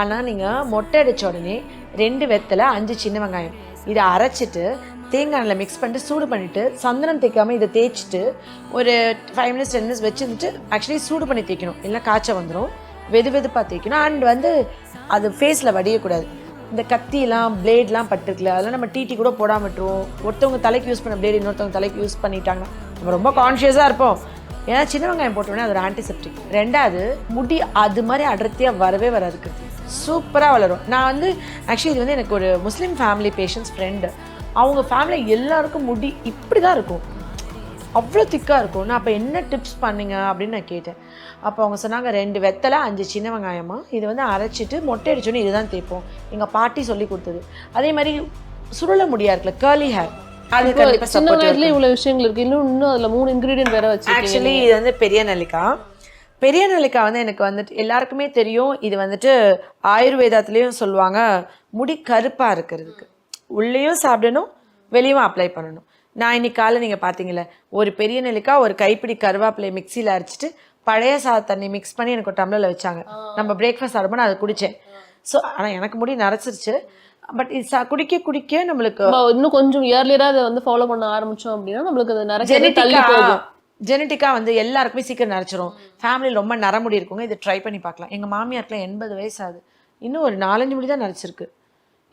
ஆனால் நீங்கள் மொட்டை அடித்த உடனே 2 வெத்தலை 5 சின்ன வெங்காயம் இதை அரைச்சிட்டு தேங்காய் எண்ணெயில் மிக்ஸ் பண்ணிட்டு சூடு பண்ணிவிட்டு சந்தனம் தேய்க்காமல் இதை தேய்ச்சிட்டு ஒரு 5 மினிட்ஸ் 10 மினிட்ஸ் வச்சுருந்துட்டு ஆக்சுவலி சூடு பண்ணி தேய்க்கணும், இல்லை காய்ச்ச வந்துடும். வெதுப்பாக தேய்க்கணும். அண்ட் வந்து அது ஃபேஸில் வடியக்கூடாது. இந்த கத்திலாம் பிளேட்லாம் பட்டுருக்குல, அதெல்லாம் நம்ம டீ கூட போடாமல் விட்டுருவோம். ஒருத்தவங்க தலைக்கு யூஸ் பண்ண பிளேட் இன்னொருத்தவங்க தலைக்கு யூஸ் பண்ணிட்டாங்கன்னா நம்ம ரொம்ப கான்ஷியஸாக இருப்போம். ஏன்னா சின்ன வெங்காயம் போட்டோன்னே அது ஒரு ஆன்டிசெப்டிக். 2வது முடி அது மாதிரி அடர்த்தியாக வரவே வராதுக்கு, சூப்பராக வளரும். நான் வந்து ஆக்சுவலி இது வந்து எனக்கு ஒரு முஸ்லீம் ஃபேமிலி பேஷண்ட்ஸ் ஃப்ரெண்டு, அவங்க ஃபேமிலி எல்லாருக்கும் முடி இப்படி தான் இருக்கும், அவ்வளோ திக்காக இருக்கும். நான் அப்போ என்ன டிப்ஸ் பண்ணிங்க அப்படின்னு நான் கேட்டேன். அப்போ அவங்க சொன்னாங்க 2 வெத்தலை 5 சின்ன வெங்காயமாக இது வந்து அரைச்சிட்டு மொட்டை அடிச்சோன்னே இதுதான் தேய்ப்போம். எங்கள் பாட்டி சொல்லி கொடுத்தது. அதே மாதிரி சுருள முடியா இருக்குல்ல, கேர்லி ஹேர், அது கண்டிப்பாக சின்ன வயசுல இவ்வளவு விஷயங்கள் இருக்கு. இன்னும் அதுல 3 இன்கிரீடியன்ட் வேற வச்சு. ஆக்சுவலி இது வந்து பெரிய நெல்லிக்காய் வந்து எனக்கு வந்துட்டு எல்லாருக்குமே தெரியும். இது வந்துட்டு ஆயுர்வேதத்துலேயும் சொல்லுவாங்க, முடி கருப்பாக இருக்கிறதுக்கு உள்ளேயும் சாப்பிடணும், வெளியும் அப்ளை பண்ணணும். நான் இன்னைக்கு காலை நீங்கள் பார்த்தீங்களே, ஒரு பெரிய நெல்லிக்காய் ஒரு கைப்பிடி கருவேப்பிலை மிக்சியில் அரைச்சிட்டு பழைய சாத தண்ணி மிக்ஸ் பண்ணி எனக்கு ஒரு டம்ளரில் வச்சாங்க. நம்ம பிரேக்ஃபாஸ்ட் சாப்பிடும்போது நான் அதை குடித்தேன். ஸோ ஆனால் எனக்கு முடி நரைச்சிருச்சு. பட் இது குடிக்க நம்மளுக்கு இன்னும் கொஞ்சம் இயர்லியரா அதை வந்து ஃபாலோ பண்ண ஆரம்பிச்சோம் அப்படின்னா நம்மளுக்கு அது நிறைய ஜெனட்டிக்கா வந்து எல்லாருக்குமே சீக்கிரம் நரைச்சிரும். ஃபேமிலியில் ரொம்ப நரமுடி இருக்குங்க, இதை ட்ரை பண்ணி பார்க்கலாம். எங்கள் மாமியாருக்குலாம் 80 வயசு ஆகுது, இன்னும் ஒரு 4-5 முடி தான் நரைச்சிருக்கு.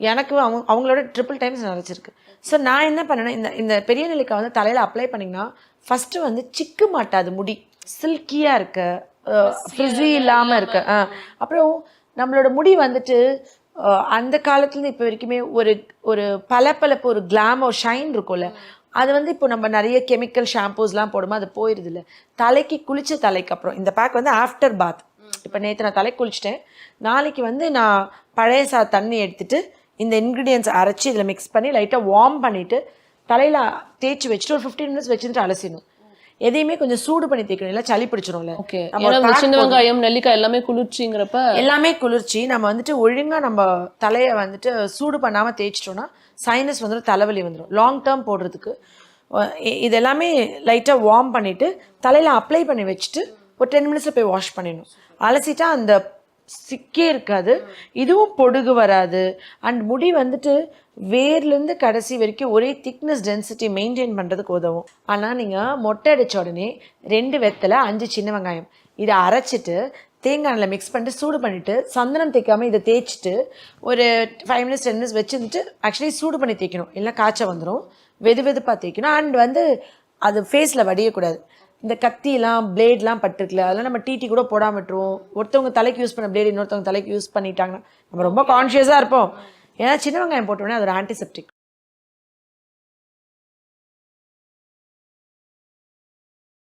எனக்கு அவங்களோட ட்ரிபிள் டைம்ஸ் நரைச்சிருக்கு. ஸோ நான் என்ன பண்ணேன்னா, இந்த பெரிய நெல்லிக்காய் வந்து தலையில் அப்ளை பண்ணிங்கன்னா ஃபஸ்ட்டு வந்து சிக்கு மாட்டாது, முடி சில்கியாக இருக்க, ஃப்ரிஸி இல்லாமல் இருக்க. அப்புறம் நம்மளோட முடி வந்துட்டு அந்த காலத்துலேருந்து இப்போ வரைக்குமே ஒரு பளபளப்பு, ஒரு கிளாமர், ஷைன் இருக்கும்ல, அது வந்து இப்போ நம்ம நிறைய கெமிக்கல் ஷாம்பூஸ்லாம் போடும்போது அது போயிடுது இல்லை. தலைக்கு குளிச்ச தலைக்கு அப்புறம் இந்த பேக் வந்து ஆஃப்டர் பாத். இப்போ நேற்று நான் தலைக்கு குளிச்சிட்டேன், நாளைக்கு வந்து நான் பழைய தண்ணி எடுத்துகிட்டு இந்த இன்க்ரீடியன்ஸ் அரைச்சி இதில் மிக்ஸ் பண்ணி லைட்டாக வார்ம் பண்ணிவிட்டு தலையில் தேய்ச்சி வச்சுட்டு ஒரு 15 மினிட்ஸ் வச்சுட்டு அலசிடணும். எதையுமே கொஞ்சம் சூடு பண்ணி தேய்க்கணும், இல்லை சளி பிடிச்சிடும்ல. சின்ன வெங்காயம் நெல்லிக்காய் எல்லாமே குளிர்ச்சிங்கிறப்ப எல்லாமே குளிர்ச்சி. நம்ம வந்துட்டு ஒழுங்காக நம்ம தலையை வந்துட்டு சூடு பண்ணாமல் தேய்ச்சிட்டோம்னா சைனஸ் வந்துடும், தலைவலி வந்துடும். லாங் டேர்ம் போடுறதுக்கு இது எல்லாமே லைட்டாக வார்ம் பண்ணிவிட்டு தலையில் அப்ளை பண்ணி வச்சுட்டு ஒரு 10 மினிட்ஸில் போய் வாஷ் பண்ணிடணும். அலசிட்டா அந்த சிக்கே இருக்காது, இதுவும் பொடுகு வராது. அண்ட் முடி வந்துட்டு வேர்லேருந்து கடைசி வரைக்கும் ஒரே திக்னஸ் டென்சிட்டி மெயின்டைன் பண்ணுறதுக்கு உதவும். ஆனால் நீங்கள் மொட்டை அடித்த உடனே 2 வெத்தலை 5 சின்ன வெங்காயம் இதை அரைச்சிட்டு தேங்காய் எண்ணெயில் மிக்ஸ் பண்ணிட்டு சூடு பண்ணிவிட்டு சந்தனம் தேய்க்காமல் இதை தேய்ச்சிட்டு ஒரு 5 மினிட்ஸ் 10 மினிட்ஸ் வச்சுருந்துட்டு ஆக்சுவலி சூடு பண்ணி தேய்க்கணும், இல்லை காய்ச்ச வந்துடும். வெதுப்பாக தேய்க்கணும். அண்ட் வந்து அது ஃபேஸில் வடியக்கூடாது. இந்த கத்திலாம் பிளேட்லாம் பட்டுருக்குல, அதெல்லாம் நம்ம டீ கூட போடாமல் விட்டுருவோம். ஒருத்தவங்க தலைக்கு யூஸ் பண்ண பிளேட் இன்னொருத்தவங்க தலைக்கு யூஸ் பண்ணிட்டாங்கன்னா நம்ம ரொம்ப கான்ஷியஸாக இருப்போம். ஏன்னா சின்ன வெங்காயம் போட்டோன்னே அது ஒரு ஆன்டிசெப்டிக்.